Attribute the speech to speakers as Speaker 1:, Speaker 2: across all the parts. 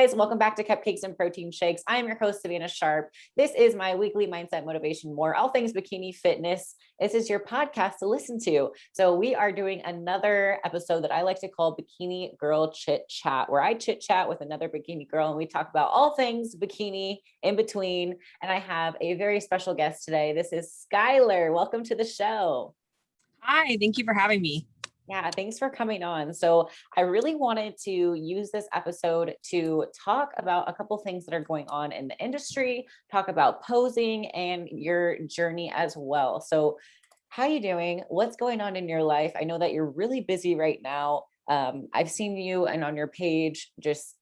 Speaker 1: guys, welcome back to Cupcakes and Protein Shakes. I am your host, Savannah Sharp. This is my weekly mindset motivation, more all things bikini fitness. This is your podcast to listen to. So we are doing another episode that I like to call Bikini Girl Chit Chat, where I chit chat with another bikini girl and we talk about all things bikini in between. And I have a very special guest today. This is Skylar. Welcome to the show.
Speaker 2: Hi, thank you for having me.
Speaker 1: Yeah, thanks for coming on. So I really wanted to use this episode to talk about a couple things that are going on in the industry, talk about posing and your journey as well. So how are you doing? What's going on in your life? I know that you're really busy right now. I've seen you and on your page just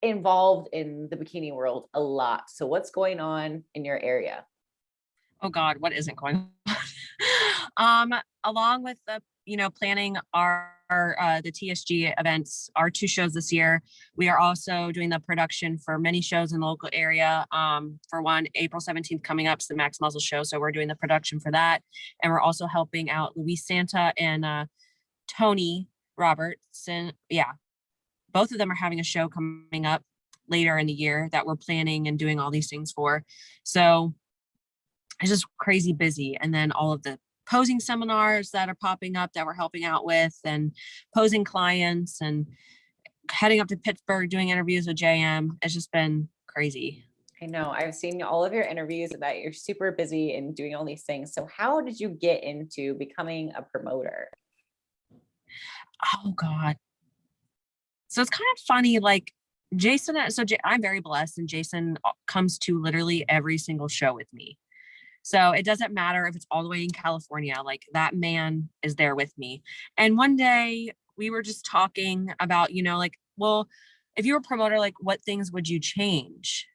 Speaker 1: involved in the bikini world a lot. So what's going on in your area?
Speaker 2: Oh God, what isn't going on? Along with the planning our the TSG events, our 2 shows this year. We are also doing the production for many shows in the local area. For one, April 17th coming up is the Max Muzzle show. So we're doing the production for that. And we're also helping out Luis Santa and Tony Robertson. Yeah, both of them are having a show coming up later in the year that we're planning and doing all these things for. So it's just crazy busy. And then all of the posing seminars that are popping up that we're helping out with, and posing clients, and heading up to Pittsburgh doing interviews with JM. It's just been crazy.
Speaker 1: I know I've seen all of your interviews and that you're super busy and doing all these things. So how did you get into becoming a promoter?
Speaker 2: Oh God. So it's kind of funny, like Jason. I'm very blessed, and Jason comes to literally every single show with me. So it doesn't matter if it's all the way in California, like that man is there with me. And one day we were just talking about, well, if you were a promoter, like what things would you change?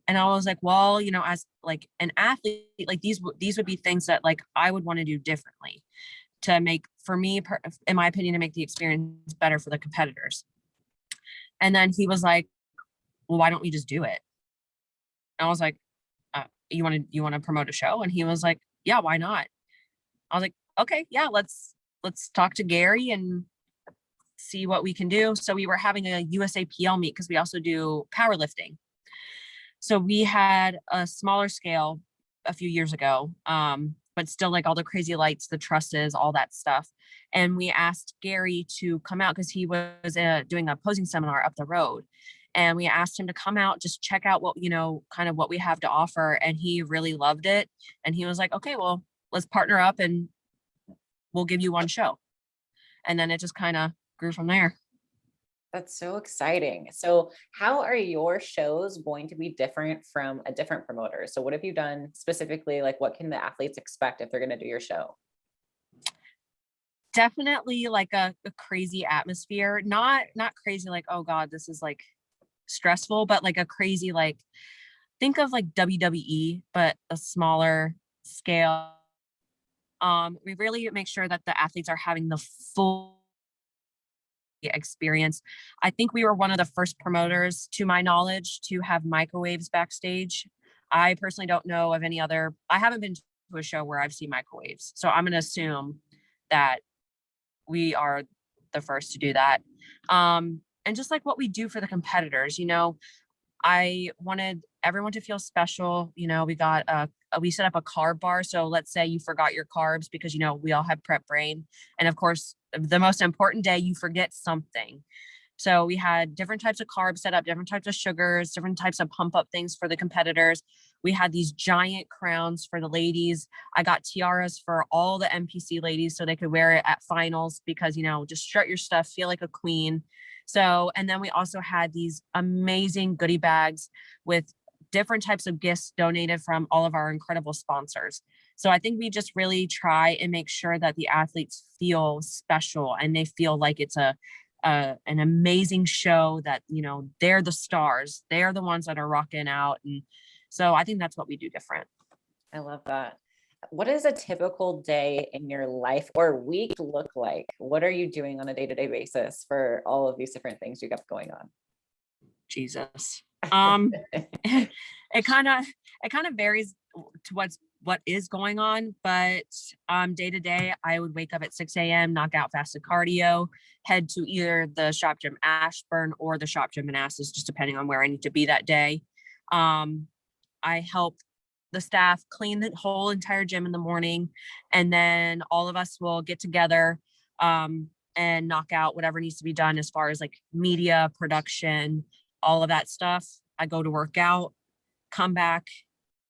Speaker 2: And I was like, well, as like an athlete, like these would be things that like I would want to do differently to make, for me, in my opinion, to make the experience better for the competitors. And then he was like, well, why don't we just do it? And I was like, you want to promote a show? And he was like, yeah, why not? I was like, okay, yeah, let's talk to Gary and see what we can do. So we were having a USAPL meet because we also do powerlifting. So we had a smaller scale a few years ago, but still like all the crazy lights, the trusses, all that stuff. And we asked Gary to come out because he was doing a posing seminar up the road. And we asked him to come out, just check out what, kind of what we have to offer. And he really loved it. And he was like, okay, well, let's partner up and we'll give you one show. And then it just kind of grew from there.
Speaker 1: That's so exciting. So how are your shows going to be different from a different promoter? So what have you done specifically? Like what can the athletes expect if they're going to do your show?
Speaker 2: Definitely like a crazy atmosphere, not crazy. Like, oh God, this is like stressful, but like a crazy, like think of like WWE, but a smaller scale. We really make sure that the athletes are having the full experience. I think we were one of the first promoters, to my knowledge, to have microwaves backstage. I personally don't know of any other. I haven't been to a show where I've seen microwaves, so I'm going to assume that we are the first to do that. And just like what we do for the competitors, I wanted everyone to feel special. We set up a carb bar. So let's say you forgot your carbs because, we all have prep brain. And of course, the most important day, you forget something. So we had different types of carbs set up, different types of sugars, different types of pump up things for the competitors. We had these giant crowns for the ladies. I got tiaras for all the NPC ladies so they could wear it at finals because, just strut your stuff, feel like a queen. So, and then we also had these amazing goodie bags with different types of gifts donated from all of our incredible sponsors. So I think we just really try and make sure that the athletes feel special and they feel like it's an amazing show, that, they're the stars. They're the ones that are rocking out. And so I think that's what we do different.
Speaker 1: I love that. What does a typical day in your life or week look like? What are you doing on a day-to-day basis for all of these different things you got going on?
Speaker 2: Jesus. It kind of varies to what's what is going on, but day to day, I would wake up at 6 a.m., knock out fasted cardio, head to either the shop gym Ashburn or the shop gym Manassas, just depending on where I need to be that day. I help the staff clean the whole entire gym in the morning, and then all of us will get together and knock out whatever needs to be done as far as like media, production, all of that stuff. I go to work out, come back,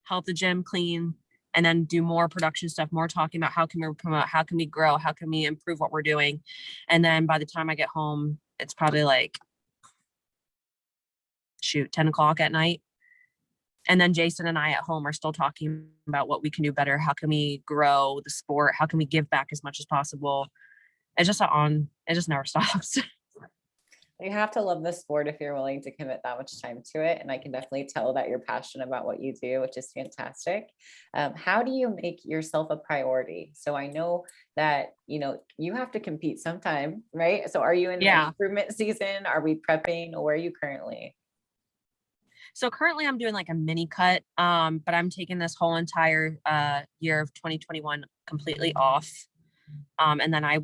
Speaker 2: help the gym clean, and then do more production stuff, more talking about how can we promote, how can we grow, how can we improve what we're doing. And then by the time I get home, it's probably like, 10 o'clock at night. And then Jason and I at home are still talking about what we can do better. How can we grow the sport? How can we give back as much as possible? It just never stops.
Speaker 1: You have to love the sport if you're willing to commit that much time to it. And I can definitely tell that you're passionate about what you do, which is fantastic. How do you make yourself a priority? So I know that, you have to compete sometime, right? So are you in the improvement season? Are we prepping, or where are you currently?
Speaker 2: So currently I'm doing like a mini cut, but I'm taking this whole entire year of 2021 completely off. And then I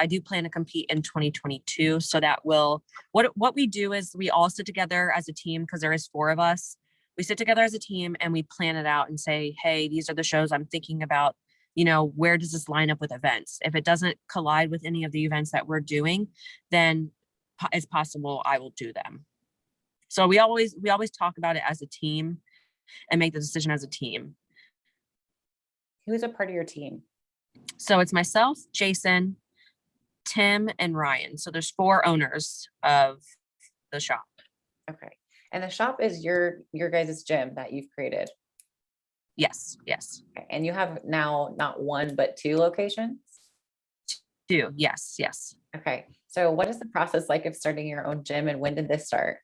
Speaker 2: do plan to compete in 2022. So that will, what we do is we all sit together as a team, because there is 4 of us. We sit together as a team and we plan it out and say, hey, these are the shows I'm thinking about. Where does this line up with events? If it doesn't collide with any of the events that we're doing, then it's possible I will do them. So we always talk about it as a team and make the decision as a team.
Speaker 1: Who's a part of your team?
Speaker 2: So it's myself, Jason, Tim, and Ryan. So there's 4 owners of the shop.
Speaker 1: Okay. And the shop is your guys' gym that you've created?
Speaker 2: Yes.
Speaker 1: Okay. And you have now not 1, but 2 locations?
Speaker 2: 2. Yes.
Speaker 1: Okay. So what is the process like of starting your own gym, and when did this start?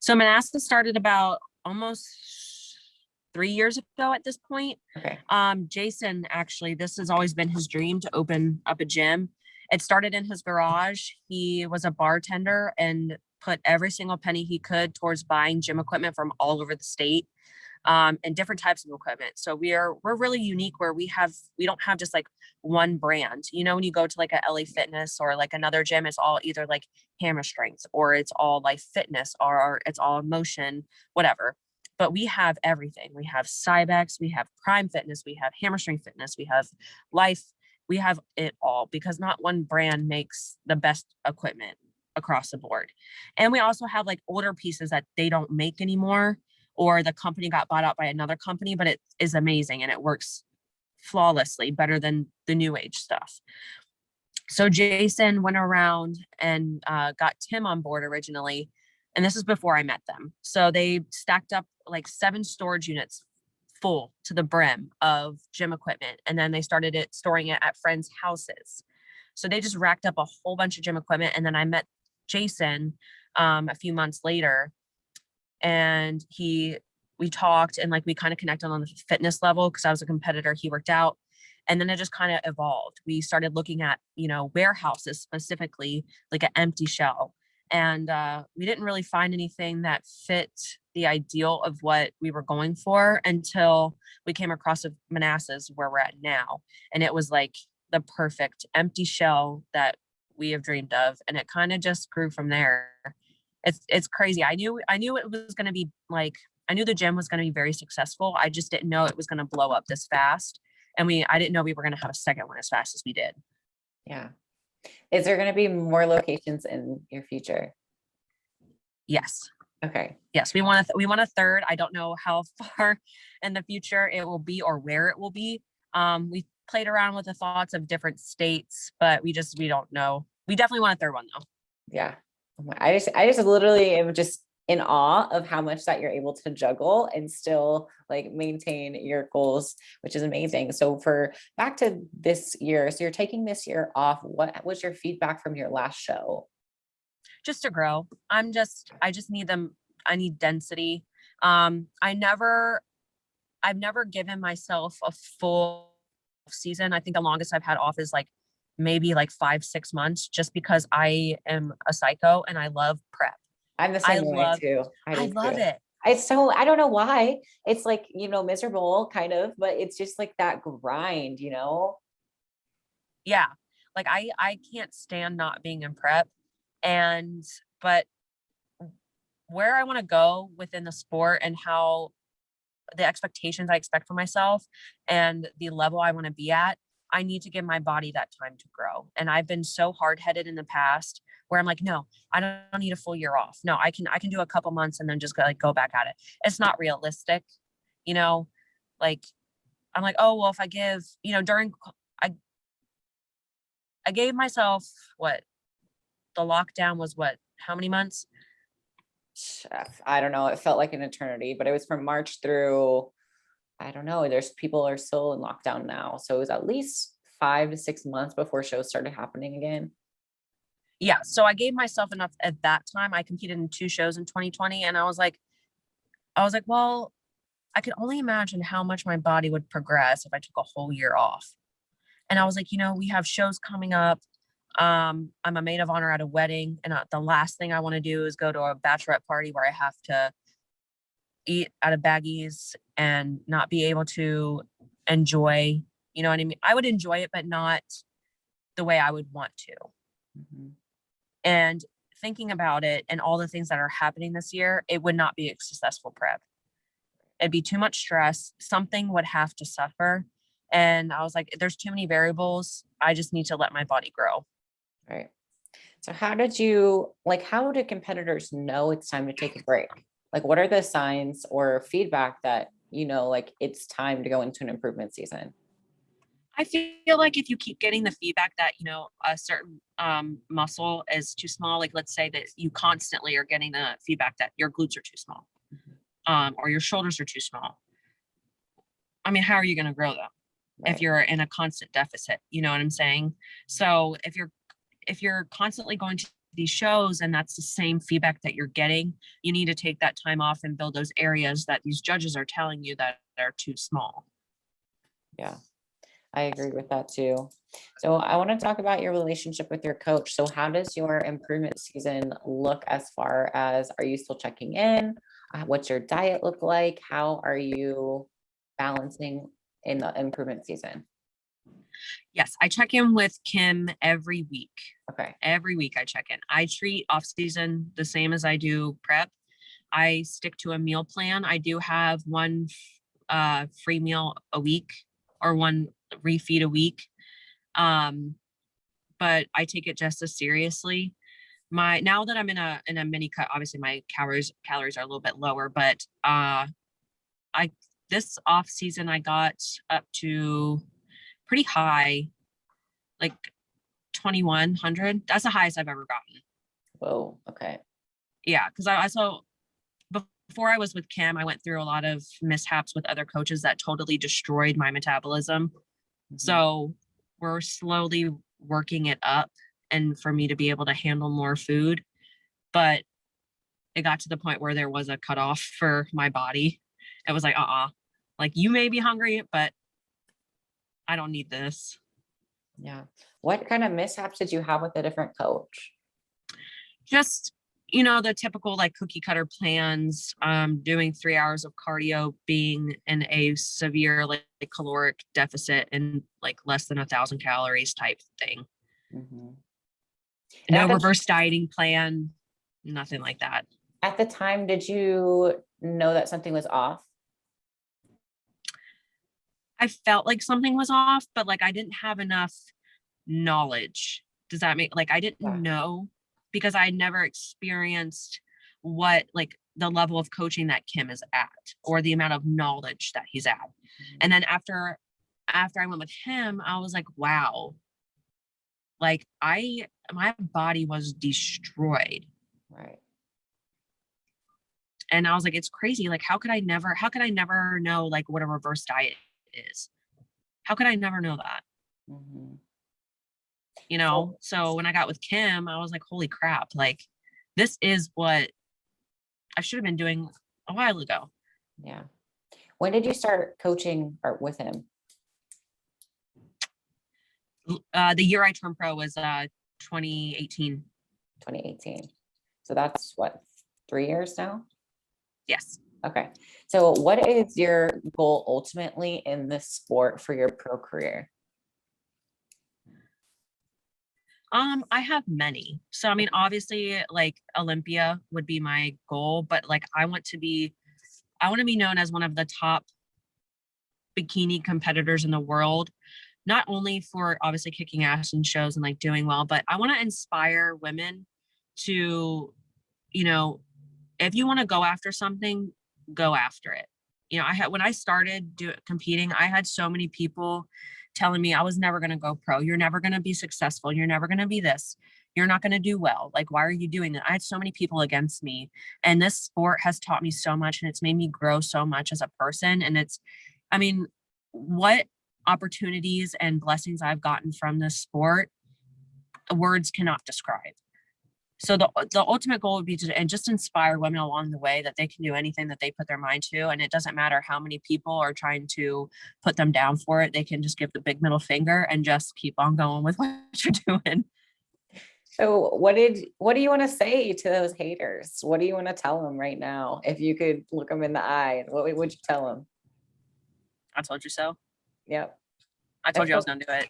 Speaker 2: So Manassas started about almost 3 years ago at this point.
Speaker 1: Okay.
Speaker 2: Jason, actually, this has always been his dream to open up a gym. It started in his garage. He was a bartender and put every single penny he could towards buying gym equipment from all over the state, and different types of equipment. So we're really unique where we don't have just like one brand. When you go to like a LA Fitness or like another gym, it's all either like Hammer Strength, or it's all Life Fitness, or it's all Motion, whatever. But we have everything. We have Cybex, we have Prime Fitness, we have Hammer Strength Fitness, we have Life. We have it all, because not one brand makes the best equipment across the board. And we also have like older pieces that they don't make anymore, or the company got bought out by another company, but it is amazing and it works flawlessly, better than the new age stuff. So Jason went around and got Tim on board originally. And this is before I met them. So they stacked up like 7 storage units full to the brim of gym equipment. And then they started storing it at friends' houses. So they just racked up a whole bunch of gym equipment. And then I met Jason a few months later, and we talked, and like we kind of connected on the fitness level, because I was a competitor, he worked out. And then it just kind of evolved. We started looking at, warehouses specifically, like an empty shell. And we didn't really find anything that fit the ideal of what we were going for until we came across Manassas, where we're at now. And it was like the perfect empty shell that we have dreamed of. And it kind of just grew from there. It's crazy. I knew it was going to be like, I knew the gym was going to be very successful. I just didn't know it was going to blow up this fast. And I didn't know we were going to have a second one as fast as we did.
Speaker 1: Yeah. Is there going to be more locations in your future?
Speaker 2: Yes.
Speaker 1: Okay.
Speaker 2: Yes, we want a third. I don't know how far in the future it will be or where it will be. We played around with the thoughts of different states, but we don't know. We definitely want a third one though.
Speaker 1: Yeah. I just literally am just in awe of how much that you're able to juggle and still like maintain your goals, which is amazing. So back to this year, so you're taking this year off. What was your feedback from your last show?
Speaker 2: Just to grow. I just need them. I need density. I've never given myself a full season. I think the longest I've had off is like maybe like 5-6 months, just because I am a psycho and I love prep.
Speaker 1: I'm the same way too.
Speaker 2: I love it.
Speaker 1: I don't know why. It's like, miserable kind of, but it's just like that grind,
Speaker 2: Yeah. Like I can't stand not being in prep. But where I want to go within the sport and how the expectations I expect for myself and the level I want to be at, I need to give my body that time to grow. And I've been so hard-headed in the past where I'm like, no, I don't need a full year off. No, I can do a couple months and then just go back at it. It's not realistic, like I'm like, oh, well, if I give, I, I gave myself the lockdown was how many months?
Speaker 1: I don't know. It felt like an eternity, but it was from March through, I don't know. There's people are still in lockdown now. So it was at least 5 to 6 months before shows started happening again.
Speaker 2: Yeah. So I gave myself enough at that time. I competed in 2 shows in 2020. And I was like, well, I could only imagine how much my body would progress if I took a whole year off. And I was like, we have shows coming up. I'm a maid of honor at a wedding, and the last thing I want to do is go to a bachelorette party where I have to eat out of baggies and not be able to enjoy, you know what I mean? I would enjoy it, but not the way I would want to.
Speaker 1: Mm-hmm.
Speaker 2: And thinking about it and all the things that are happening this year, it would not be a successful prep. It'd be too much stress. Something would have to suffer. And I was like, there's too many variables. I just need to let my body grow.
Speaker 1: Right. So how do competitors know it's time to take a break? Like, what are the signs or feedback that, like it's time to go into an improvement season?
Speaker 2: I feel like if you keep getting the feedback that, a certain muscle is too small, like let's say that you constantly are getting the feedback that your glutes are too small, or your shoulders are too small. I mean, how are you going to grow them if you're in a constant deficit? You know what I'm saying? So if you're constantly going to these shows and that's the same feedback that you're getting, you need to take that time off and build those areas that these judges are telling you that are too small.
Speaker 1: Yeah, I agree with that too. So I want to talk about your relationship with your coach. So how does your improvement season look as far as, are you still checking in? What's your diet look like? How are you balancing in the improvement season?
Speaker 2: Yes, I check in with Kim every week.
Speaker 1: Okay.
Speaker 2: Every week I check in. I treat off season the same as I do prep. I stick to a meal plan. I do have one free meal a week or one refeed a week. But I take it just as seriously. Now that I'm in a mini cut, obviously my calories are a little bit lower, but this off season I got up to pretty high, like 2,100. That's the highest I've ever gotten.
Speaker 1: Whoa. Okay.
Speaker 2: Yeah, because I also, before I was with Kim, I went through a lot of mishaps with other coaches that totally destroyed my metabolism. Mm-hmm. So we're slowly working it up and for me to be able to handle more food. But it got to the point where there was a cutoff for my body. It was like, like you may be hungry, but I don't need this.
Speaker 1: Yeah. What kind of mishaps did you have with a different coach?
Speaker 2: Just, the typical like cookie cutter plans, doing 3 hours of cardio, being in a severe like caloric deficit and like less than 1,000 calories type thing. Mm-hmm. No reverse dieting plan, nothing like that.
Speaker 1: At the time, did you know that something was off?
Speaker 2: I felt like something was off, but like I didn't have enough knowledge. Does that make, like I didn't know because I never experienced what like the level of coaching that Kim is at or the amount of knowledge that he's at. Mm-hmm. And then after I went with him, I was like, wow, like my body was destroyed.
Speaker 1: Right.
Speaker 2: And I was like, it's crazy. Like, how could I never know like what a reverse diet is? How could I never know that? Mm-hmm. So when I got with Kim, I was like, holy crap, like this is what I should have been doing a while ago.
Speaker 1: Yeah. When did you start coaching or with him?
Speaker 2: The year I turned pro was 2018.
Speaker 1: So that's what, 3 years now?
Speaker 2: Yes.
Speaker 1: Okay. So what is your goal ultimately in this sport for your pro career?
Speaker 2: I have many. So I mean, obviously, like Olympia would be my goal, but like I want to be known as one of the top bikini competitors in the world, not only for obviously kicking ass in shows and like doing well, but I want to inspire women to, you know, if you want to go after something, go after it. You know, I had when I started competing, I had so many people telling me I was never going to go pro. You're never going to be successful. You're never going to be this. You're not going to do well. Like, why are you doing that? I had so many people against me. And this sport has taught me so much and it's made me grow so much as a person. And I mean, what opportunities and blessings I've gotten from this sport, words cannot describe. So the ultimate goal would be to and just inspire women along the way that they can do anything that they put their mind to. And it doesn't matter how many people are trying to put them down for it. They can just give the big middle finger and just keep on going with what you're doing.
Speaker 1: So what do you want to say to those haters? What do you want to tell them right now? If you could look them in the eye, what would you tell them?
Speaker 2: I told you so.
Speaker 1: Yep.
Speaker 2: I told you I was gonna do it.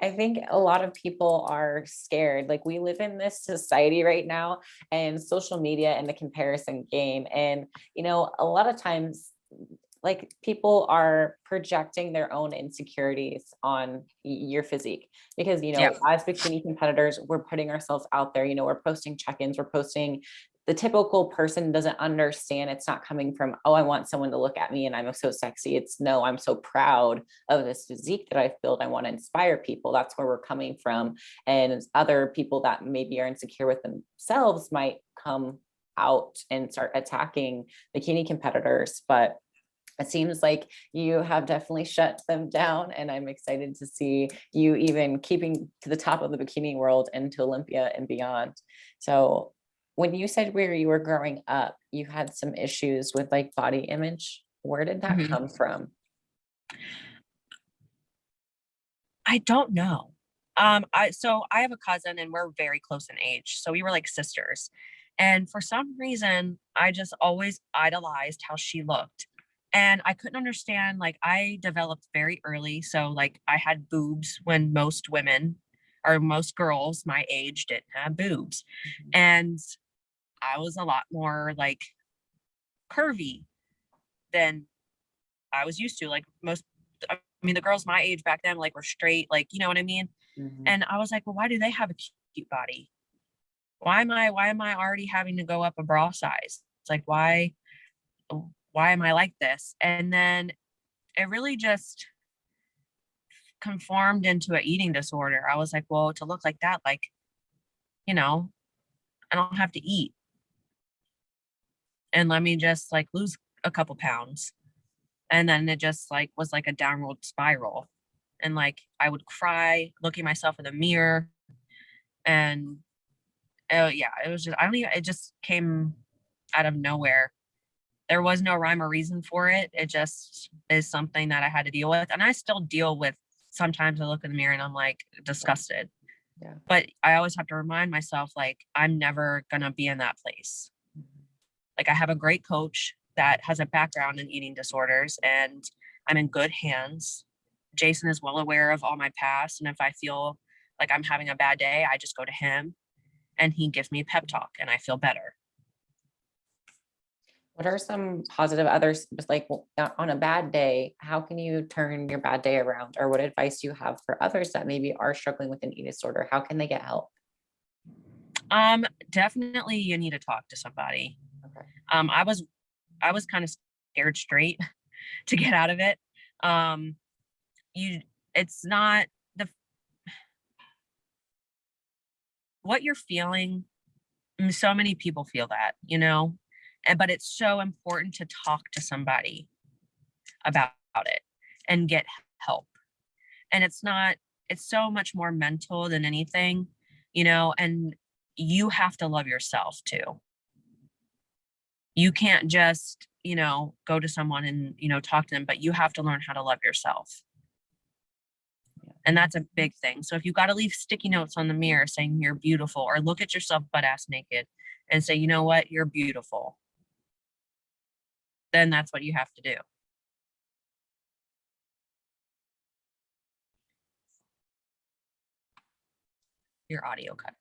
Speaker 1: I think a lot of people are scared. Like we live in this society right now and social media and the comparison game. And, a lot of times, like people are projecting their own insecurities on your physique because,
Speaker 2: Yeah.
Speaker 1: as bikini competitors, we're putting ourselves out there, we're posting check-ins, we're posting. The typical person doesn't understand. It's not coming from, oh, I want someone to look at me and I'm so sexy. It's no, I'm so proud of this physique that I've built. I want to inspire people. That's where we're coming from. And other people that maybe are insecure with themselves might come out and start attacking bikini competitors. But it seems like you have definitely shut them down, and I'm excited to see you even keeping to the top of the bikini world and to Olympia and beyond. So when you said where you were growing up, you had some issues with like body image. Where did that
Speaker 2: Mhm.
Speaker 1: come from?
Speaker 2: I don't know. So I have a cousin and we're very close in age. So we were like sisters. And for some reason, I just always idolized how she looked. And I couldn't understand, like I developed very early. So like I had boobs when most women or most girls my age didn't have boobs. And I was a lot more like curvy than I was used to. Like most, I mean, the girls my age back then like were straight, like, you know what I mean?
Speaker 1: Mhm.
Speaker 2: And I was like, well, why do they have a cute body? Why am I already having to go up a bra size? It's like, why am I like this? And then it really just conformed into an eating disorder. I was like, well, to look like that, like, you know, I don't have to eat. And let me just like lose a couple pounds. And then it just like was like a downward spiral. And like I would cry looking myself in the mirror. And oh yeah, it was just I don't even it just came out of nowhere. There was no rhyme or reason for it. It just is something that I had to deal with. And I still deal with sometimes I look in the mirror and I'm like disgusted.
Speaker 1: Yeah.
Speaker 2: But I always have to remind myself, like, I'm never gonna be in that place. Like I have a great coach that has a background in eating disorders and I'm in good hands. Jason is well aware of all my past. And if I feel like I'm having a bad day, I just go to him and he gives me a pep talk and I feel better.
Speaker 1: What are some positive others, just like on a bad day, how can you turn your bad day around? Or what advice do you have for others that maybe are struggling with an eating disorder? How can they get help?
Speaker 2: Definitely you need to talk to somebody.
Speaker 1: Okay.
Speaker 2: Um, I was I was kind of scared straight to get out of it. Um, you it's not the what you're feeling. So many people feel that, you know, but it's so important to talk to somebody about it and get help. And it's so much more mental than anything, you know, and you have to love yourself too. You can't just, you know, go to someone and, you know, talk to them, but you have to learn how to love yourself. And that's a big thing. So if you got to leave sticky notes on the mirror saying you're beautiful, or look at yourself butt ass naked and say, you know what, you're beautiful. then that's what you have to do. Your audio cut.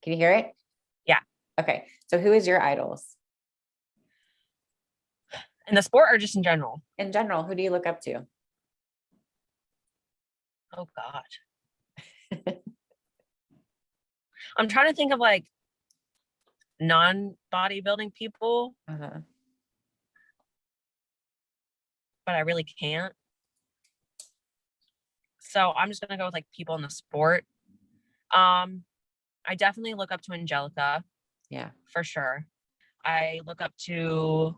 Speaker 1: Can you hear it?
Speaker 2: Yeah.
Speaker 1: Okay. So who is your idols?
Speaker 2: In the sport or just in general?
Speaker 1: In general, who do you look up to?
Speaker 2: Oh God. I'm trying to think of like non-bodybuilding people, but I really can't. So I'm just gonna go with like people in the sport. I definitely look up to Angelica.
Speaker 1: Yeah,
Speaker 2: for sure. I look up to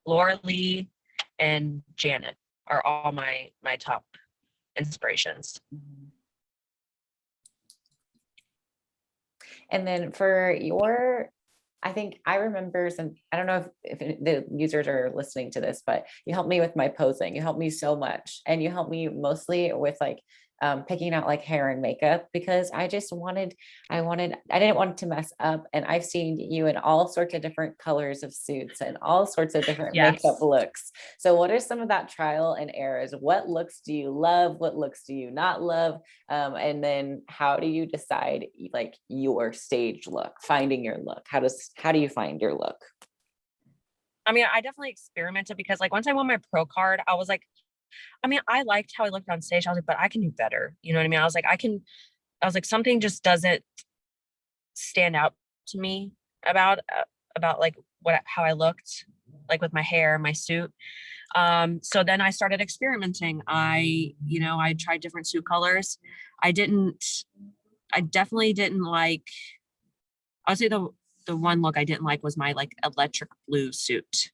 Speaker 2: Laura Lee and Janet are all my top inspirations.
Speaker 1: And then for your, I think I remember some, I don't know if the users are listening to this, but you helped me with my posing. You helped me so much. And you helped me mostly with like picking out like hair and makeup, because I didn't want to mess up. And I've seen you in all sorts of different colors of suits and all sorts of different makeup looks. So what are some of that trial and errors? What looks do you love? What looks do you not love? And then how do you decide like your stage look, finding your look? How do you find your look?
Speaker 2: I mean, I definitely experimented, because like once I won my pro card, I was like, I mean, I liked how I looked on stage. I was like, but I can do better. You know what I mean? I was like, something just doesn't stand out to me about like how I looked, like with my hair, my suit. So then I started experimenting. I tried different suit colors. I definitely didn't like, I would say the one look I didn't like was my like electric blue suit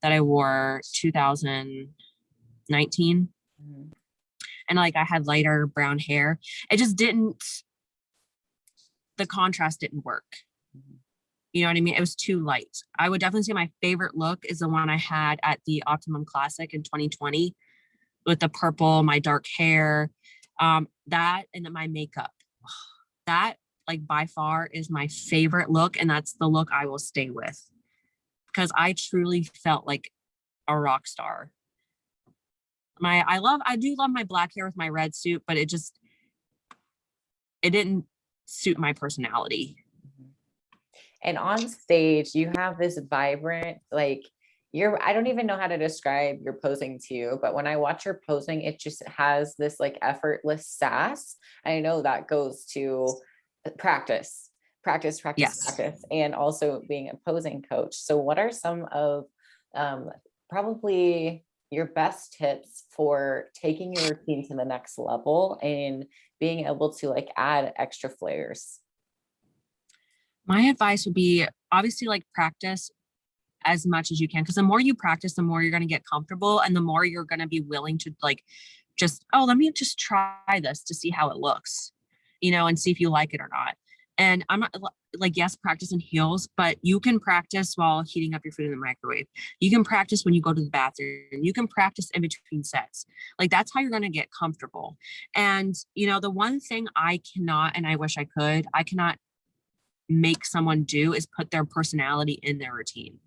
Speaker 2: that I wore 2019. And like I had lighter brown hair. It just the contrast didn't work. You know what I mean? It was too light. I would definitely say my favorite look is the one I had at the Optimum Classic in 2020 with the purple, my dark hair, that, and then my makeup. That like by far is my favorite look. And that's the look I will stay with, because I truly felt like a rock star. I do love my black hair with my red suit, but it didn't suit my personality.
Speaker 1: And on stage, you have this vibrant, like I don't even know how to describe your posing to you, but when I watch your posing, it just has this like effortless sass. I know that goes to practice,
Speaker 2: Yes.
Speaker 1: and also being a posing coach. So what are some of probably your best tips for taking your routine to the next level and being able to like add extra flares?
Speaker 2: My advice would be obviously like practice as much as you can, because the more you practice, the more you're going to get comfortable, and the more you're going to be willing to like let me just try this to see how it looks, and see if you like it or not. And I'm not like, yes, practice in heels, but you can practice while heating up your food in the microwave. You can practice when you go to the bathroom. You can practice in between sets. Like that's how you're going to get comfortable. And, the one thing I cannot, and I wish I cannot make someone do is put their personality in their routine.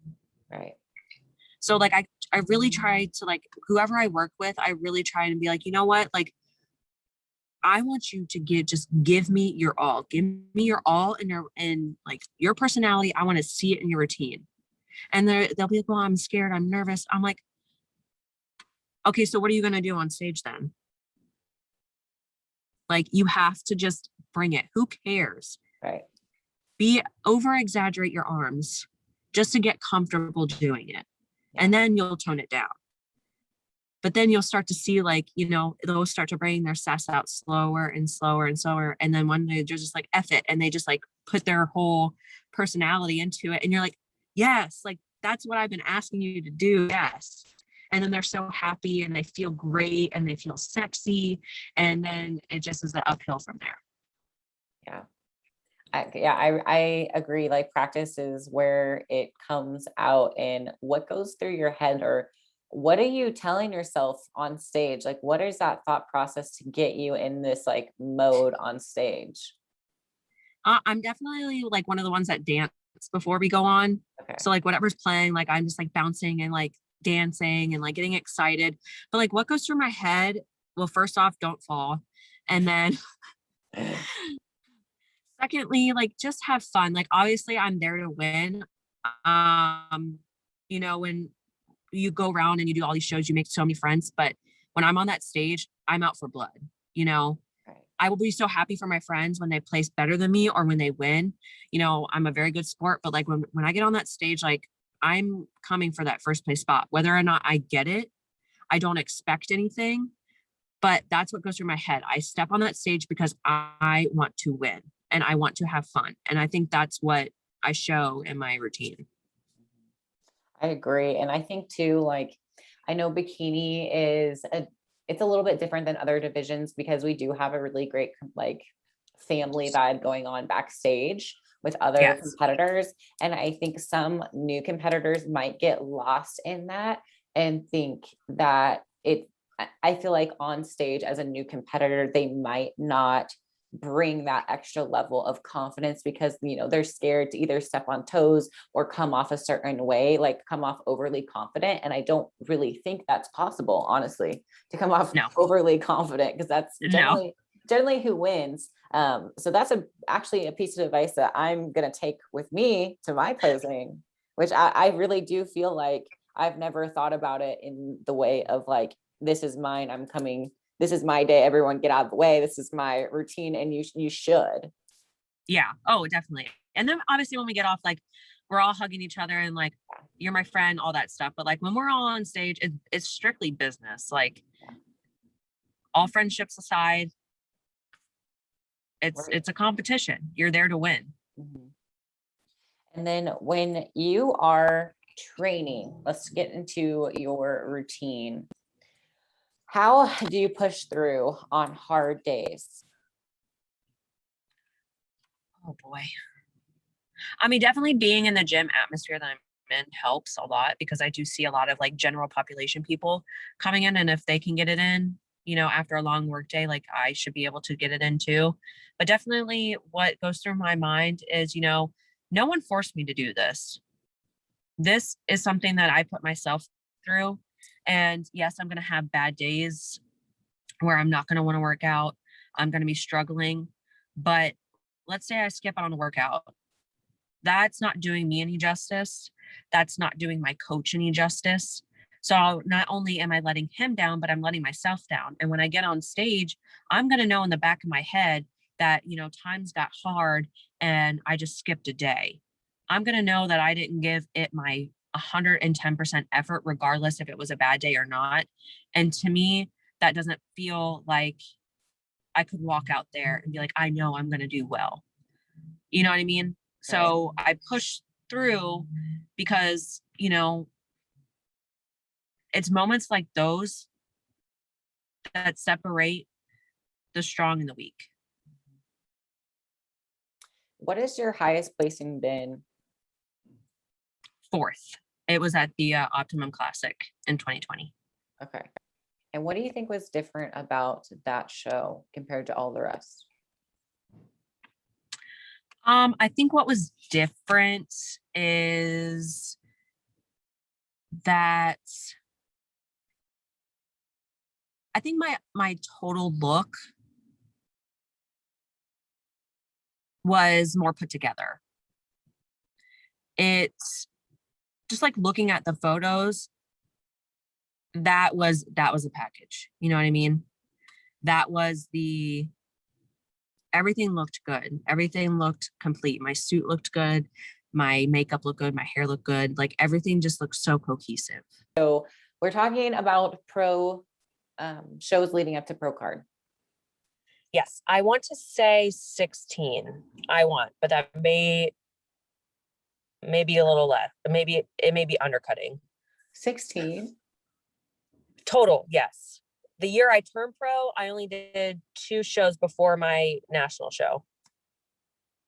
Speaker 1: Right.
Speaker 2: So like, I really try to like, whoever I work with, I really try to be like, you know what, like, I want you to give me your all. Give me your all in like your personality. I want to see it in your routine. And they'll be like, well, I'm scared. I'm nervous. I'm like, okay, so what are you going to do on stage then? Like, you have to just bring it. Who cares?
Speaker 1: Right.
Speaker 2: Over exaggerate your arms just to get comfortable doing it.
Speaker 1: Yeah.
Speaker 2: And then you'll tone it down. But then you'll start to see like, they'll start to bring their sass out slower and slower and slower. And then one day they're just like, F it. And they just like put their whole personality into it. And you're like, yes, like that's what I've been asking you to do. Yes. And then they're so happy and they feel great and they feel sexy. And then it just is an uphill from there.
Speaker 1: Yeah. I agree. Like practice is where it comes out, and what goes through your head or what are you telling yourself on stage? Like, what is that thought process to get you in this like mode on stage?
Speaker 2: I'm definitely like one of the ones that dance before we go on.
Speaker 1: Okay.
Speaker 2: So like whatever's playing, like I'm just like bouncing and like dancing and like getting excited. But like what goes through my head? Well, first off, don't fall. And then secondly, like just have fun. Like obviously I'm there to win. Um, when you go around and you do all these shows, you make so many friends. But when I'm on that stage, I'm out for blood, you know.
Speaker 1: Right.
Speaker 2: I will be so happy for my friends when they place better than me or when they win. I'm a very good sport, but like when I get on that stage, like I'm coming for that first place spot. Whether or not I get it, I don't expect anything, but that's what goes through my head. I step on that stage because I want to win and I want to have fun. And I think that's what I show in my routine.
Speaker 1: I agree. And I think too, like, I know bikini it's a little bit different than other divisions because we do have a really great like family vibe going on backstage with other
Speaker 2: Yes.
Speaker 1: competitors. And I think some new competitors might get lost in that and think that I feel like on stage as a new competitor, they might not bring that extra level of confidence because they're scared to either step on toes or come off a certain way, like come off overly confident. And I don't really think that's possible, honestly, to come off overly confident, because that's generally who wins. So that's actually a piece of advice that I'm going to take with me to my posing, which I really do feel like I've never thought about it in the way of like, this is mine, this is my day, everyone get out of the way, this is my routine, and you should.
Speaker 2: Yeah. Oh, definitely. And then obviously when we get off, like we're all hugging each other and like, you're my friend, all that stuff. But like when we're all on stage, it's strictly business. Like all friendships aside, it's a competition. You're there to win.
Speaker 1: Mm-hmm. And then when you are training, let's get into your routine. How do you push through on hard days?
Speaker 2: Oh boy. I mean, definitely being in the gym atmosphere that I'm in helps a lot because I do see a lot of like general population people coming in. And if they can get it in, after a long work day, like I should be able to get it in too. But definitely what goes through my mind is, no one forced me to do this. This is something that I put myself through. And yes, I'm going to have bad days where I'm not going to want to work out. I'm going to be struggling. But let's say I skip on a workout. That's not doing me any justice. That's not doing my coach any justice. So not only am I letting him down, but I'm letting myself down. And when I get on stage, I'm going to know in the back of my head that, times got hard and I just skipped a day. I'm going to know that I didn't give it my 110% effort, regardless if it was a bad day or not. And to me, that doesn't feel like I could walk out there and be like, I know I'm going to do well. You know what I mean? So I push through because, it's moments like those that separate the strong and the weak.
Speaker 1: What is your highest placing been?
Speaker 2: 4th. It was at the Optimum Classic in 2020.
Speaker 1: Okay. And what do you think was different about that show compared to all the rest?
Speaker 2: I think what was different is that I think my total look was more put together. It's just like looking at the photos, that was a package. You know what I mean? That was everything looked good. Everything looked complete. My suit looked good. My makeup looked good. My hair looked good. Like everything just looked so cohesive.
Speaker 1: So we're talking about pro shows leading up to pro card.
Speaker 2: Yes, I want to say 16. But that may be a little less. Maybe it may be undercutting.
Speaker 1: 16
Speaker 2: total. Yes. The year I turned pro, I only did 2 shows before my national show.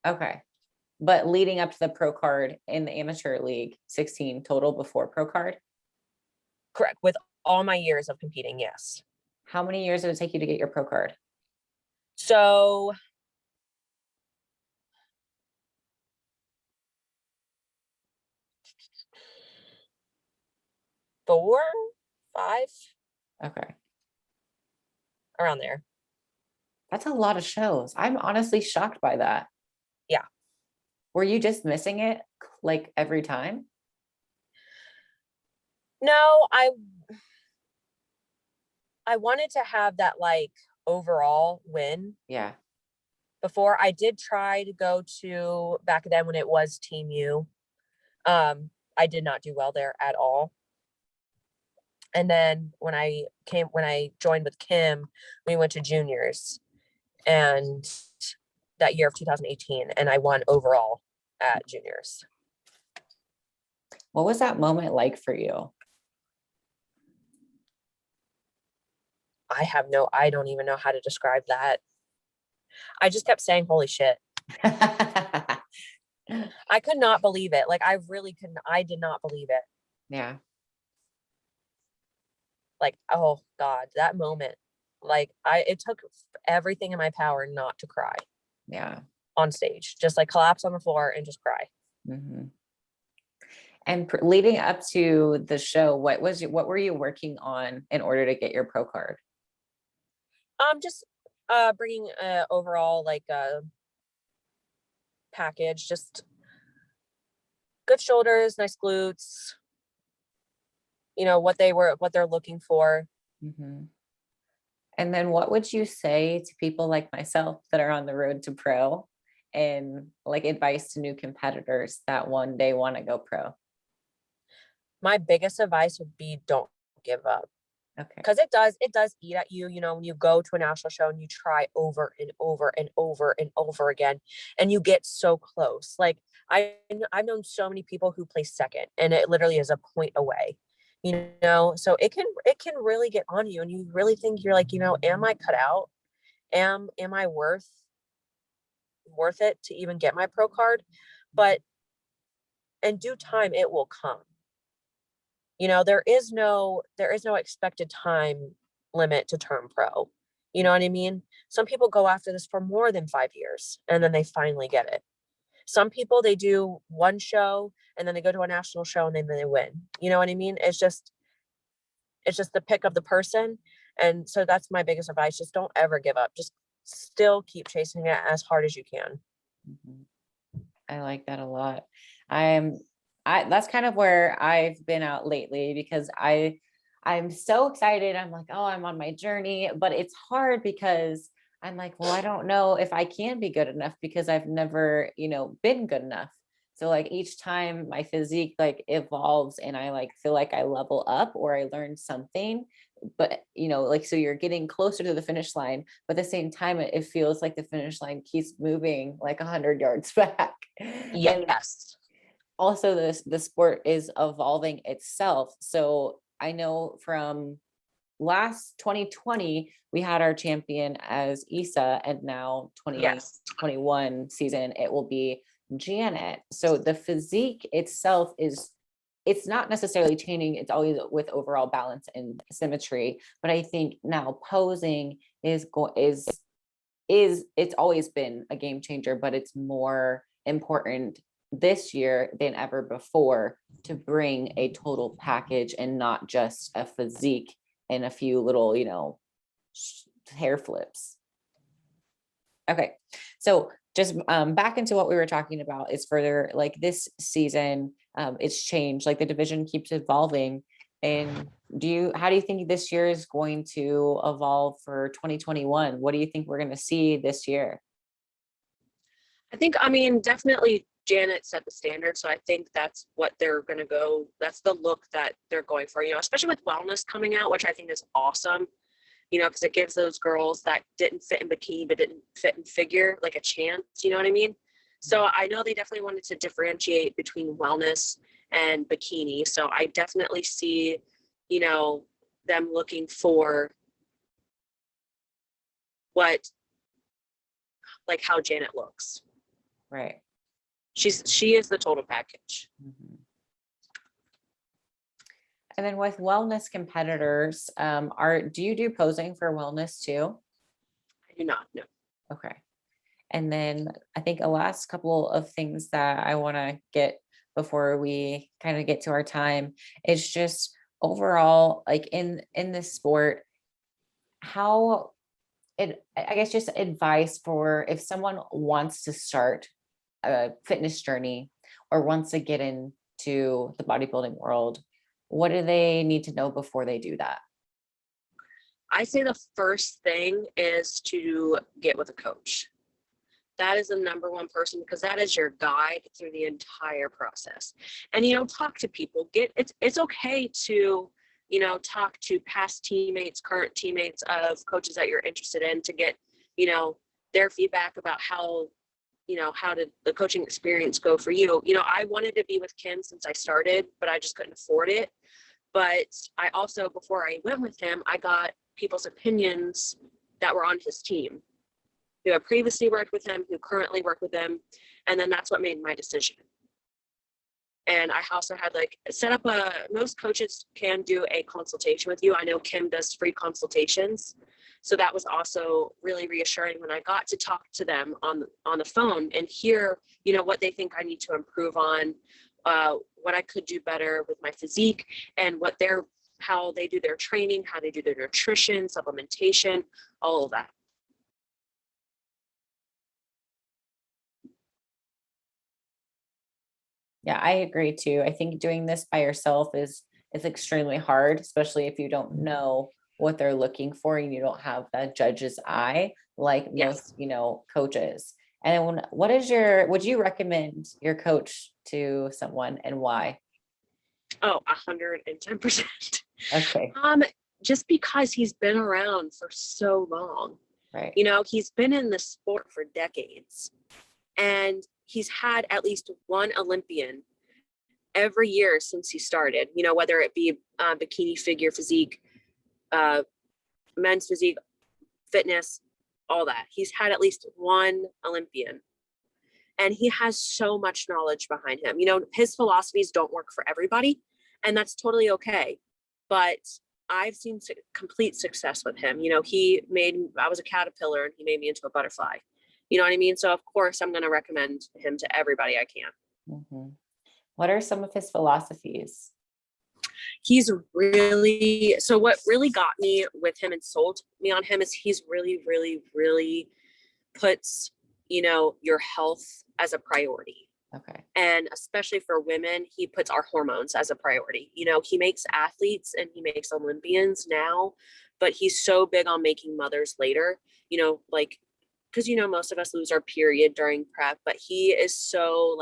Speaker 1: Okay. But leading up to the pro card in the amateur league, 16 total before pro card?
Speaker 2: Correct. With all my years of competing, yes.
Speaker 1: How many years did it take you to get your pro card?
Speaker 2: So 4, 5,
Speaker 1: Okay.
Speaker 2: around there.
Speaker 1: That's a lot of shows. I'm honestly shocked by that.
Speaker 2: Yeah.
Speaker 1: Were you just missing it like every time?
Speaker 2: No, I wanted to have that like overall win.
Speaker 1: Yeah.
Speaker 2: Before I did try to go to back then when it was Team U. I did not do well there at all. And then when I joined with Kim, we went to juniors and that year of 2018, and I won overall at juniors.
Speaker 1: What was that moment like for you?
Speaker 2: I don't even know how to describe that. I just kept saying, holy shit. I could not believe it. Like, I really couldn't. I did not believe it.
Speaker 1: Yeah.
Speaker 2: Like, oh God, that moment. Like, it took everything in my power not to cry.
Speaker 1: Yeah.
Speaker 2: On stage, just like collapse on the floor and just cry.
Speaker 1: Mm-hmm. And leading up to the show, what were you working on in order to get your pro card?
Speaker 2: Just bringing overall like a package, just good shoulders, nice glutes, you know, what they're looking for.
Speaker 1: Mm-hmm. And then what would you say to people like myself that are on the road to pro, and like advice to new competitors that one day want to go pro?
Speaker 2: My biggest advice would be don't give up.
Speaker 1: Okay.
Speaker 2: Because it does eat at you, you know, when you go to a national show and you try over and over and over and over again, and you get so close. Like I've known so many people who place second, and it literally is a point away, you know. So it can really get on you, and you really think you're like, you know, am I cut out? Am I worth it to even get my pro card? But in due time, it will come. You know, there is no expected time limit to turn pro. You know what I mean? Some people go after this for more than 5 years and then they finally get it. Some people, they do one show and then they go to a national show and then they win. You know what I mean? It's just the pick of the person. And so that's my biggest advice. Just don't ever give up. Just still keep chasing it as hard as you can.
Speaker 1: Mm-hmm. I like that a lot. That's kind of where I've been out lately, because I'm so excited. I'm like, oh, I'm on my journey, but it's hard because I'm like, well, I don't know if I can be good enough because I've never, been good enough. So like each time my physique like evolves and I like feel like I level up or I learn something, but like, so you're getting closer to the finish line, but at the same time, it feels like the finish line keeps moving like 100 yards back. And
Speaker 2: Yes.
Speaker 1: also the sport is evolving itself. So I know from last 2020, we had our champion as Issa, and now 2021 season, it will be Janet. So the physique itself it's not necessarily changing. It's always with overall balance and symmetry. But I think now posing is it's always been a game changer, but it's more important this year than ever before to bring a total package and not just a physique and a few little, hair flips. Okay. So just back into what we were talking about is further like this season, it's changed, like the division keeps evolving. And how do you think this year is going to evolve for 2021? What do you think we're going to see this year?
Speaker 2: I mean, definitely Janet set the standard. So I think that's what they're going to go. That's the look that they're going for, especially with wellness coming out, which I think is awesome, because it gives those girls that didn't fit in bikini, but didn't fit in figure, like a chance, you know what I mean? So I know they definitely wanted to differentiate between wellness and bikini. So I definitely see, them looking for how Janet looks.
Speaker 1: Right.
Speaker 2: She is the total package.
Speaker 1: Mm-hmm. And then with wellness competitors, do you do posing for wellness too?
Speaker 2: I do not know.
Speaker 1: Okay. And then I think a last couple of things that I want to get before we kind of get to our time is just overall, like in this sport, how I guess just advice for if someone wants to start a fitness journey or wants to get into the bodybuilding world, what do they need to know before they do that?
Speaker 2: I say the first thing is to get with a coach. That is the number one person, because that is your guide through the entire process. And, talk to people. It's okay to, talk to past teammates, current teammates of coaches that you're interested in to get, their feedback about how did the coaching experience go for you? I wanted to be with Kim since I started, but I just couldn't afford it. But I also, before I went with him, I got people's opinions that were on his team, who have previously worked with him, who currently work with him. And then that's what made my decision. And I also had set up most coaches can do a consultation with you. I know Kim does free consultations. So that was also really reassuring when I got to talk to them on the phone and hear, what they think I need to improve on, what I could do better with my physique, and how they do their training, how they do their nutrition, supplementation, all of that.
Speaker 1: Yeah, I agree too. I think doing this by yourself is extremely hard, especially if you don't know what they're looking for and you don't have that judge's eye like
Speaker 2: Yes.
Speaker 1: most, coaches. And then would you recommend your coach to someone and why?
Speaker 2: Oh, 110%.
Speaker 1: Okay.
Speaker 2: Just because he's been around for so long.
Speaker 1: Right.
Speaker 2: He's been in the sport for decades, and he's had at least one Olympian every year since he started, whether it be bikini figure physique, men's physique, fitness, all that. He's had at least one Olympian, and he has so much knowledge behind him. His philosophies don't work for everybody, and that's totally okay. But I've seen complete success with him. I was a caterpillar and he made me into a butterfly. You know what I mean? So of course I'm going to recommend him to everybody I can.
Speaker 1: Mhm. What are some of his philosophies?
Speaker 2: So what really got me with him and sold me on him is he's really, really, really puts, your health as a priority.
Speaker 1: Okay.
Speaker 2: And especially for women, he puts our hormones as a priority. He makes athletes and he makes Olympians now, but he's so big on making mothers later, because, most of us lose our period during prep, but he is so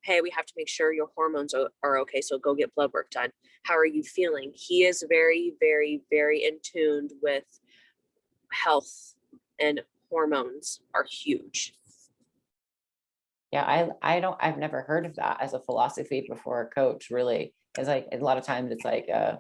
Speaker 2: hey, we have to make sure your hormones are okay. So go get blood work done. How are you feeling? He is very, very, very in tune with health, and hormones are huge.
Speaker 1: Yeah, I've never heard of that as a philosophy before, coach, really. It's like a lot of times it's like I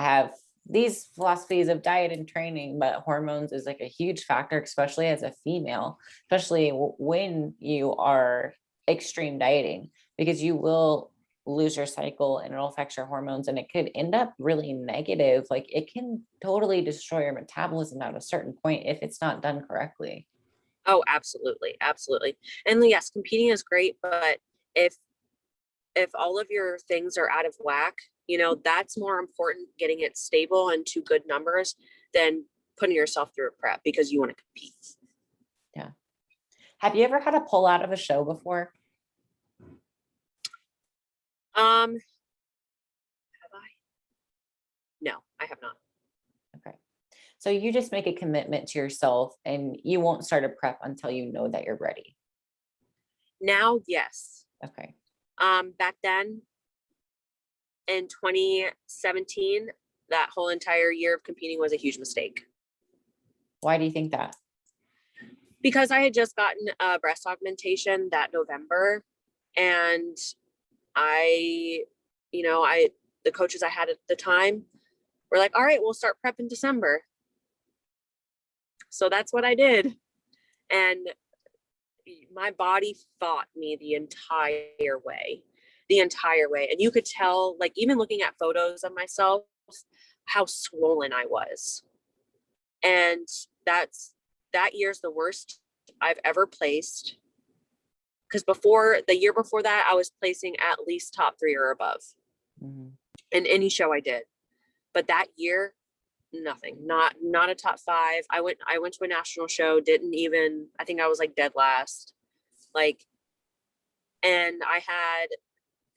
Speaker 1: have these philosophies of diet and training, but hormones is like a huge factor, especially as a female, especially when you are extreme dieting, because you will lose your cycle and it'll affect your hormones and it could end up really negative. Like it can totally destroy your metabolism at a certain point if it's not done correctly.
Speaker 2: Oh, absolutely. Absolutely. And yes, competing is great, but if all of your things are out of whack, that's more important, getting it stable and to good numbers, than putting yourself through a prep because you want to compete.
Speaker 1: Yeah. Have you ever had a pull out of a show before?
Speaker 2: Have I? No, I have not.
Speaker 1: Okay. So you just make a commitment to yourself and you won't start a prep until you know that you're ready.
Speaker 2: Now, yes.
Speaker 1: Okay.
Speaker 2: Back then in 2017, that whole entire year of competing was a huge mistake.
Speaker 1: Why do you think that?
Speaker 2: Because I had just gotten a breast augmentation that November, and the coaches I had at the time were like, all right, we'll start prep in December. So that's what I did. And my body fought me the entire way. the entire way. And you could tell, like, even looking at photos of myself, how swollen I was. And that year's the worst I've ever placed. Because the year before that, I was placing at least top 3 or above in any show I did. But that year, nothing, not a top 5. I went to a national show, I think I was like dead last. Like, and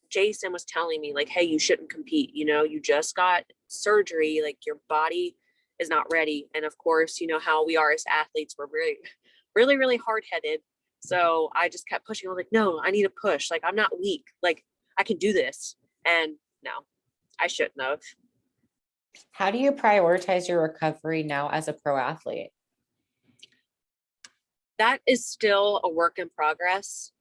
Speaker 2: Jason was telling me like, hey, you shouldn't compete. You know, you just got surgery, like your body is not ready. And of course, you know how we are as athletes, we're really, really, really hard headed. So I just kept pushing. I was like, no, I need to push. Like, I'm not weak. Like, I can do this. And no, I shouldn't have.
Speaker 1: How do you prioritize your recovery now as a pro athlete?
Speaker 2: That is still a work in progress,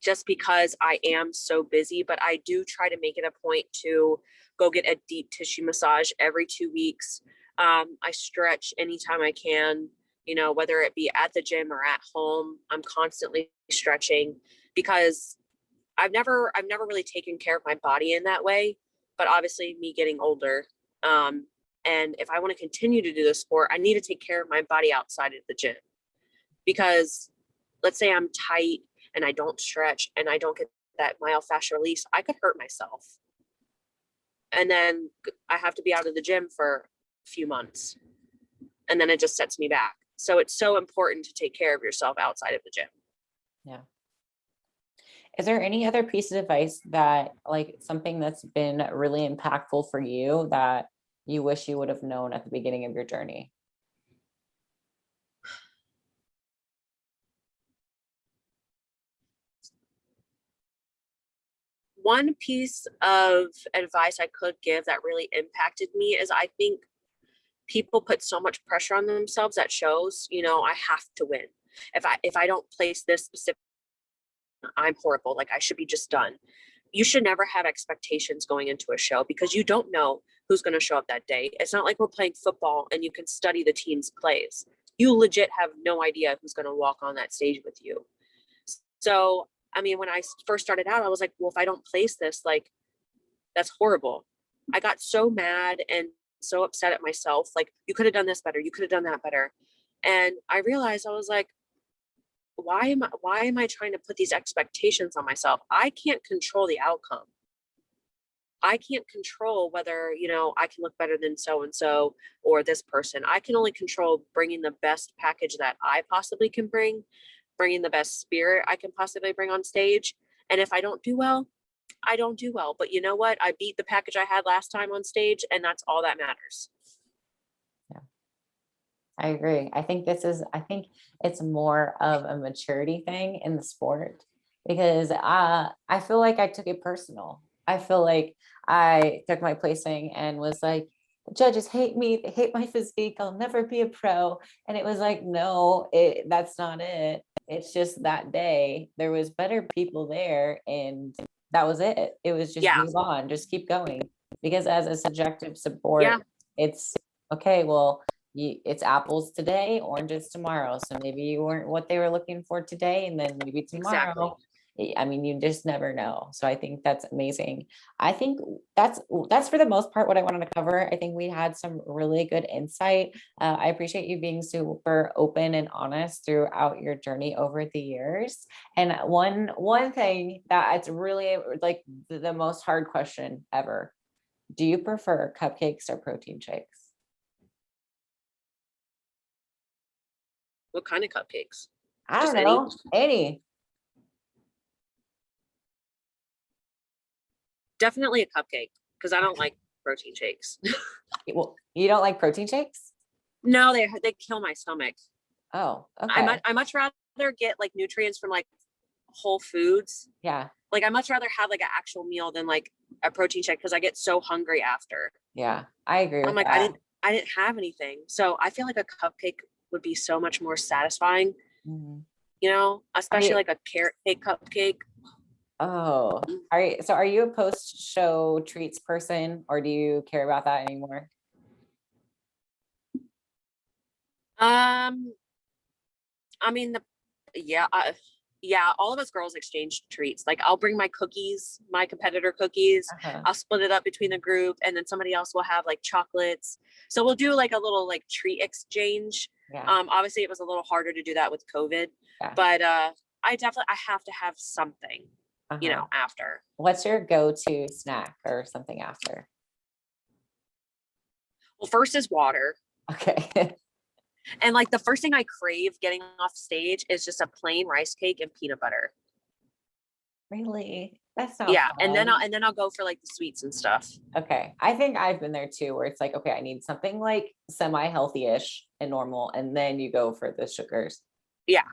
Speaker 2: just because I am so busy, but I do try to make it a point to go get a deep tissue massage every 2 weeks. I stretch anytime I can, you know, whether it be at the gym or at home. I'm constantly stretching because I've never really taken care of my body in that way, but obviously me getting older. And if I want to continue to do the sport, I need to take care of my body outside of the gym, because let's say I'm tight and I don't stretch and I don't get that myofascial release, I could hurt myself. And then I have to be out of the gym for a few months. And then it just sets me back. So it's so important to take care of yourself outside of the gym.
Speaker 1: Yeah. Is there any other piece of advice that, like, something that's been really impactful for you that you wish you would have known at the beginning of your journey?
Speaker 2: One piece of advice I could give that really impacted me is, I think people put so much pressure on themselves at shows. You know, I have to win. If I don't place this specific, I'm horrible. Like, I should be just done. You should never have expectations going into a show, because you don't know who's going to show up that day. It's not like we're playing football and you can study the team's plays. You legit have no idea who's going to walk on that stage with you. So, I mean, when I first started out, I was like, well, if I don't place this, like, that's horrible. I got so mad and so upset at myself. Like, you could have done this better. You could have done that better. And I realized, I was like, why am I trying to put these expectations on myself? I can't control the outcome. I can't control whether, you know, I can look better than so-and-so or this person. I can only control bringing the best package that I possibly can bringing the best spirit I can possibly bring on stage. And if I don't do well, I don't do well. But you know what? I beat the package I had last time on stage, and that's all that matters.
Speaker 1: Yeah, I agree. I think it's more of a maturity thing in the sport, because I feel like I took it personal. I feel like I took my placing and was like, judges hate me, they hate my physique, I'll never be a pro. And it was like, no, that's not it. It's just that day there was better people there, and that was it. It was just move on, just keep going. Because as a subjective sport, it's okay, well, it's apples today, oranges tomorrow. So maybe you weren't what they were looking for today, and then maybe tomorrow.
Speaker 2: Exactly.
Speaker 1: I mean, you just never know. So I think that's amazing. I think that's for the most part what I wanted to cover. I think we had some really good insight. I appreciate you being super open and honest throughout your journey over the years. And one thing that it's really like the most hard question ever: do you prefer cupcakes or protein shakes?
Speaker 2: What kind of cupcakes?
Speaker 1: I
Speaker 2: Just
Speaker 1: don't know. Any.
Speaker 2: Definitely a cupcake, because I don't like protein shakes.
Speaker 1: Well, you don't like protein shakes?
Speaker 2: No, they kill my stomach.
Speaker 1: Oh, okay.
Speaker 2: I much rather get like nutrients from like Whole Foods.
Speaker 1: Yeah.
Speaker 2: Like, I much rather have like an actual meal than like a protein shake, because I get so hungry after.
Speaker 1: Yeah, I agree
Speaker 2: I'm
Speaker 1: with
Speaker 2: like,
Speaker 1: that.
Speaker 2: I didn't have anything. So I feel like a cupcake would be so much more satisfying,
Speaker 1: Mhm.
Speaker 2: you know,
Speaker 1: Are
Speaker 2: especially
Speaker 1: you,
Speaker 2: like a carrot cake cupcake.
Speaker 1: oh, are you a post-show treats person, or do you care about that anymore?
Speaker 2: I mean, yeah, Yeah, all of us girls exchange treats. Like I'll bring my cookies, my competitor cookies. I'll split it up between the group, and then somebody else will have like chocolates. So we'll do like a little like treat exchange.
Speaker 1: Yeah.
Speaker 2: Obviously it was a little harder to do that with COVID,
Speaker 1: Yeah.
Speaker 2: but I have to have something, you know, after.
Speaker 1: What's your go-to snack or something after?
Speaker 2: Well, first is water.
Speaker 1: Okay.
Speaker 2: And like the first thing I crave getting off stage is just a plain rice cake and peanut butter.
Speaker 1: Really? That's not
Speaker 2: Yeah.
Speaker 1: fun.
Speaker 2: And then I'll go for like the sweets and stuff.
Speaker 1: Okay. I think I've been there too, where it's like, okay, I need something like semi-healthy-ish and normal, and then you go for the sugars.
Speaker 2: Yeah.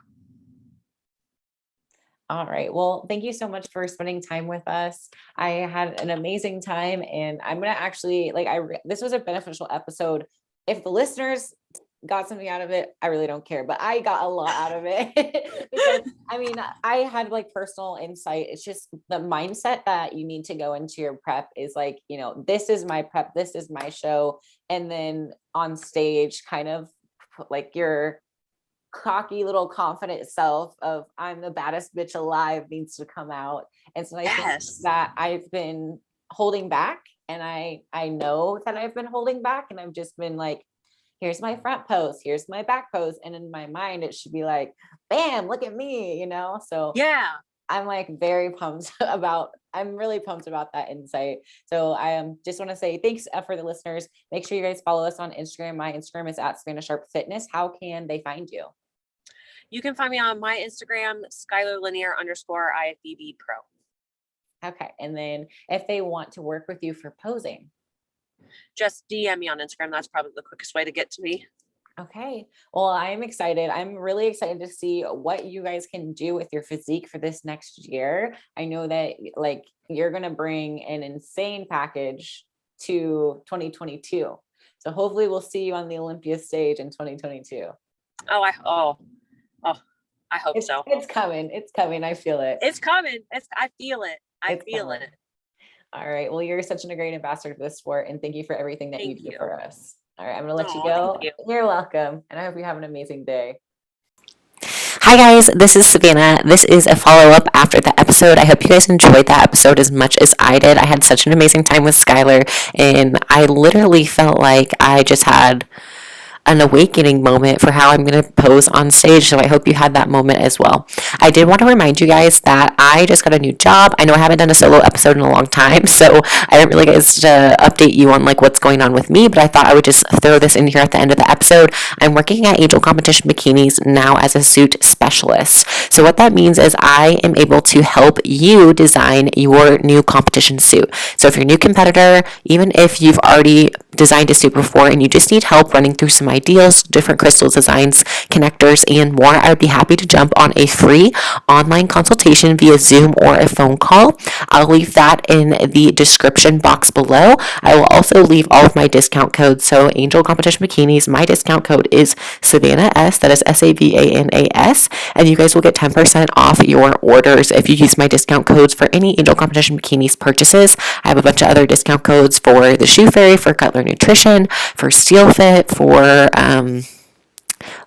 Speaker 1: All right. Well, thank you so much for spending time with us. I had an amazing time, and I'm going to actually this was a beneficial episode. If the listeners got something out of it, I really don't care, but I got a lot out of it because I mean, I had like personal insight. It's just the mindset that you need to go into your prep is like, you know, this is my prep, this is my show. And then on stage, kind of like your cocky little confident self of I'm the baddest bitch alive needs to come out. And so I think that I've been holding back, and I know that I've been holding back, and I've just been like, here's my front pose, here's my back pose. And in my mind, it should be like, bam, look at me, you know? So
Speaker 2: yeah,
Speaker 1: I'm like very pumped I'm really pumped about that insight. So I just want to say thanks for the listeners. Make sure you guys follow us on Instagram. My Instagram is at Savannah Sharp Fitness. How can they find you?
Speaker 2: You can find me on my Instagram, Skylar Lanier _ IFBB Pro.
Speaker 1: Okay. And then if they want to work with you for posing,
Speaker 2: just DM me on Instagram. That's probably the quickest way to get to me.
Speaker 1: Okay. Well, I'm excited. I'm really excited to see what you guys can do with your physique for this next year. I know that like you're going to bring an insane package to 2022. So hopefully we'll see you on the Olympia stage in 2022.
Speaker 2: I hope so.
Speaker 1: It's coming. It's coming. I feel it.
Speaker 2: It's coming. I feel it. I feel it.
Speaker 1: All right. Well, you're such a great ambassador for this sport, and thank you for everything that you do for us. All right. I'm going to let you go. You're welcome. And I hope you have an amazing day.
Speaker 3: Hi guys, this is Savannah. This is a follow-up after the episode. I hope you guys enjoyed that episode as much as I did. I had such an amazing time with Skylar, and I literally felt like I just had an awakening moment for how I'm going to pose on stage. So I hope you had that moment as well. I did want to remind you guys that I just got a new job. I know I haven't done a solo episode in a long time, so I didn't really get to update you on like what's going on with me, but I thought I would just throw this in here at the end of the episode. I'm working at Angel Competition Bikinis now as a suit specialist. So what that means is I am able to help you design your new competition suit. So if you're a new competitor, even if you've already designed a suit before and you just need help running through some ideas, different crystal designs, connectors, and more, I would be happy to jump on a free online consultation via Zoom or a phone call. I'll leave that in the description box below. I will also leave all of my discount codes. So Angel Competition Bikinis, my discount code is Savannah S, that is SAVANAS, and you guys will get 10% off your orders if you use my discount codes for any Angel Competition Bikinis purchases. I have a bunch of other discount codes for the Shoe Fairy, for Cutler Nutrition, for Steel Fit, for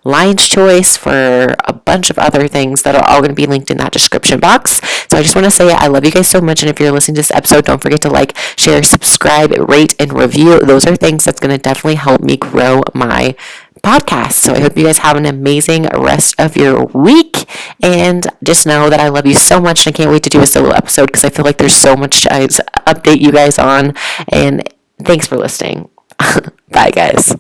Speaker 3: Lion's Choice, for a bunch of other things that are all going to be linked in that description box. So I just want to say I love you guys so much, and if you're listening to this episode, don't forget to like, share, subscribe, rate, and review. Those are things that's going to definitely help me grow my podcast. So I hope you guys have an amazing rest of your week, and just know that I love you so much, and I can't wait to do a solo episode because I feel like there's so much to update you guys on, and thanks for listening. Bye guys.